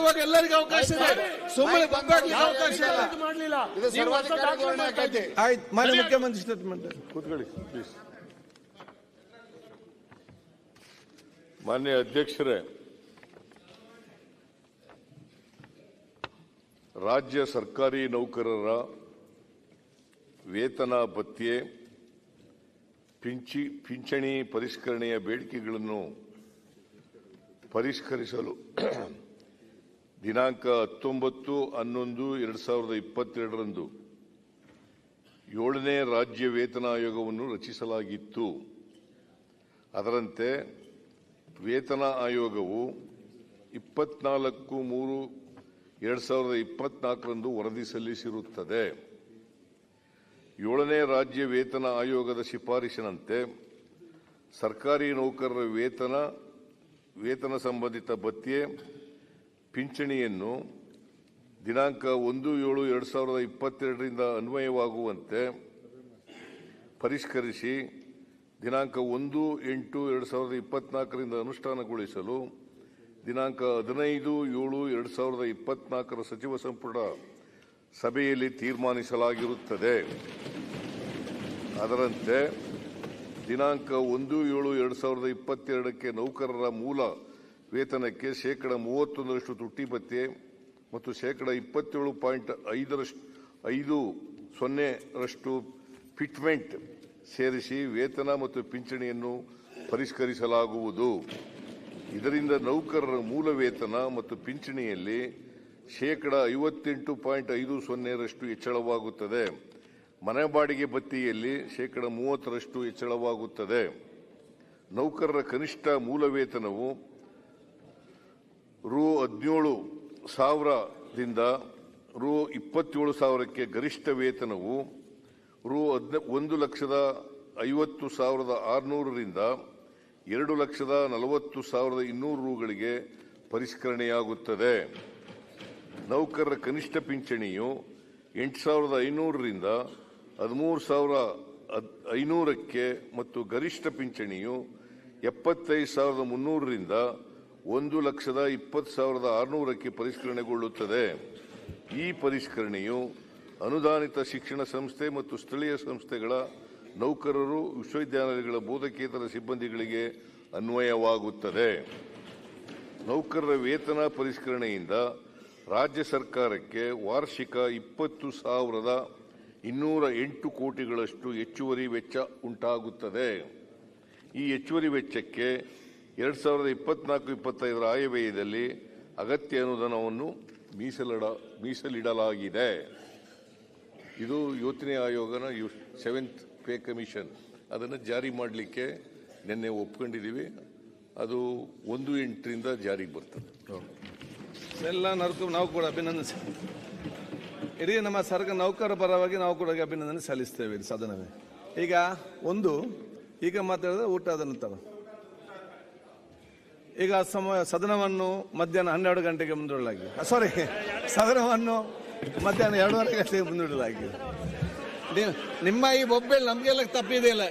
ಮಾತಾಡುವಾಗ ಎಲ್ಲರಿಗೂ ಅವಕಾಶ ಇದೆ, ಸುಮ್ಮನೆ ಬಂದಾಗ್ಲಿಕ್ಕೆ ಅವಕಾಶ ಇಲ್ಲ. ಮಾಡಲಿಲ್ಲ. ಆಯ್ತು, ಮಾನ್ಯ ಮುಖ್ಯಮಂತ್ರಿ ಸ್ಟೇಟ್ಮೆಂಟ್. ಕೂತ್ಕೊಳ್ಳಿ ಪ್ಲೀಸ್. ಮಾನ್ಯ ಅಧ್ಯಕ್ಷರೇ, ರಾಜ್ಯ ಸರ್ಕಾರಿ ನೌಕರರ ವೇತನ ಭತ್ಯೆ ಪಿಂಚಣಿ ಪರಿಷ್ಕರಣೆಯ ಬೇಡಿಕೆಗಳನ್ನು ಪರಿಷ್ಕರಿಸಲು ದಿನಾಂಕ 19/11/2022ರಂದು 7ನೇ ರಾಜ್ಯ ವೇತನ ಆಯೋಗವನ್ನು ರಚಿಸಲಾಗಿತ್ತು. ಅದರಂತೆ ವೇತನ ಆಯೋಗವು 24/3/2024ರಂದು ವರದಿ ಸಲ್ಲಿಸಿರುತ್ತದೆ. 7ನೇ ರಾಜ್ಯ ವೇತನ ಆಯೋಗದ ಶಿಫಾರಸಿನಂತೆ ಸರ್ಕಾರಿ ನೌಕರರ ವೇತನ ಸಂಬಂಧಿತ ಭತ್ಯೆ ಪಿಂಚಣಿಯನ್ನು ದಿನಾಂಕ 1/7/2022ರಿಂದ ಅನ್ವಯವಾಗುವಂತೆ ಪರಿಷ್ಕರಿಸಿ ದಿನಾಂಕ 1/8/2024ರಿಂದ ಅನುಷ್ಠಾನಗೊಳಿಸಲು ದಿನಾಂಕ 15/7/2024 ಸಚಿವ ಸಂಪುಟ ಸಭೆಯಲ್ಲಿ ತೀರ್ಮಾನಿಸಲಾಗಿರುತ್ತದೆ. ಅದರಂತೆ ದಿನಾಂಕ 1/7/2022ಕ್ಕೆ ನೌಕರರ ಮೂಲ ವೇತನಕ್ಕೆ ಶೇಕಡ 31% ತುಟ್ಟಿ ಭತ್ಯೆ ಮತ್ತು ಶೇಕಡ 27.50% ಫಿಟ್ಮೆಂಟ್ ಸೇರಿಸಿ ವೇತನ ಮತ್ತು ಪಿಂಚಣಿಯನ್ನು ಪರಿಷ್ಕರಿಸಲಾಗುವುದು. ಇದರಿಂದ ನೌಕರರ ಮೂಲ ವೇತನ ಮತ್ತು ಪಿಂಚಣಿಯಲ್ಲಿ ಶೇಕಡ 58.50% ಹೆಚ್ಚಳವಾಗುತ್ತದೆ. ಮನೆ ಬಾಡಿಗೆ ಭತ್ಯೆಯಲ್ಲಿ ಶೇಕಡ 30% ಹೆಚ್ಚಳವಾಗುತ್ತದೆ. ನೌಕರರ ಕನಿಷ್ಠ ಮೂಲ ವೇತನವು ರೂ. 17,000ದಿಂದ ರೂ. 27,000ಕ್ಕೆ, ಗರಿಷ್ಠ ವೇತನವು ರೂ. 1,50,600ರಿಂದ 2,40,200 ಪರಿಷ್ಕರಣೆಯಾಗುತ್ತದೆ. ನೌಕರರ ಕನಿಷ್ಠ ಪಿಂಚಣಿಯು 8,500ರಿಂದ 13,500ಕ್ಕೆ ಮತ್ತು ಗರಿಷ್ಠ ಪಿಂಚಣಿಯು 75,300ರಿಂದ 1,20,600ಕ್ಕೆ ಪರಿಷ್ಕರಣೆಗೊಳ್ಳುತ್ತದೆ. ಈ ಪರಿಷ್ಕರಣೆಯು ಅನುದಾನಿತ ಶಿಕ್ಷಣ ಸಂಸ್ಥೆ ಮತ್ತು ಸ್ಥಳೀಯ ಸಂಸ್ಥೆಗಳ ನೌಕರರು, ವಿಶ್ವವಿದ್ಯಾನಿಲಯಗಳ ಬೋಧಕೇತರ ಸಿಬ್ಬಂದಿಗಳಿಗೆ ಅನ್ವಯವಾಗುತ್ತದೆ. ನೌಕರರ ವೇತನ ಪರಿಷ್ಕರಣೆಯಿಂದ ರಾಜ್ಯ ಸರ್ಕಾರಕ್ಕೆ ವಾರ್ಷಿಕ 20,208 ಕೋಟಿಗಳಷ್ಟು ಹೆಚ್ಚುವರಿ ವೆಚ್ಚ ಉಂಟಾಗುತ್ತದೆ. ಈ ಹೆಚ್ಚುವರಿ ವೆಚ್ಚಕ್ಕೆ 2024-25 ಆಯವ್ಯಯದಲ್ಲಿ ಅಗತ್ಯ ಅನುದಾನವನ್ನು ಮೀಸಲಿಡಲಾಗಿದೆ. ಇದು ಯೋಜನೆ ಆಯೋಗನ 7th ಪೇ ಕಮಿಷನ್ ಅದನ್ನು ಜಾರಿ ಮಾಡಲಿಕ್ಕೆ ನಿನ್ನೆ ಒಪ್ಕೊಂಡಿದ್ದೀವಿ. ಅದು 1/8ರಿಂದ ಜಾರಿಗೆ ಬರ್ತದೆ. ಎಲ್ಲ ನಾವು ಕೂಡ ಅಭಿನಂದನೆ, ಇಡೀ ನಮ್ಮ ಸರ್ಕಾರ ನೌಕರರ ಪರವಾಗಿ ನಾವು ಕೂಡ ಅಭಿನಂದನೆ ಸಲ್ಲಿಸ್ತೇವೆ ಸದನವೇ. ಈಗ ಮಾತಾಡಿದ್ರೆ ಊಟ ಆದ ನಂತರ ಈಗ ಸದನವನ್ನು ಮಧ್ಯಾಹ್ನ 12 ಗಂಟೆಗೆ ಮುಂದೂಡಲಾಗಿದೆ. ಸದನವನ್ನು ಮಧ್ಯಾಹ್ನ 2:30 ಗಂಟೆಗೆ ಮುಂದೂಡಲಾಗಿದೆ. ನಿಮ್ಮ ಈ ಬೊಬ್ಬೆಲ್ ನಮಗೆಲ್ಲ ತಪ್ಪಿದೆಯಲ್ಲ.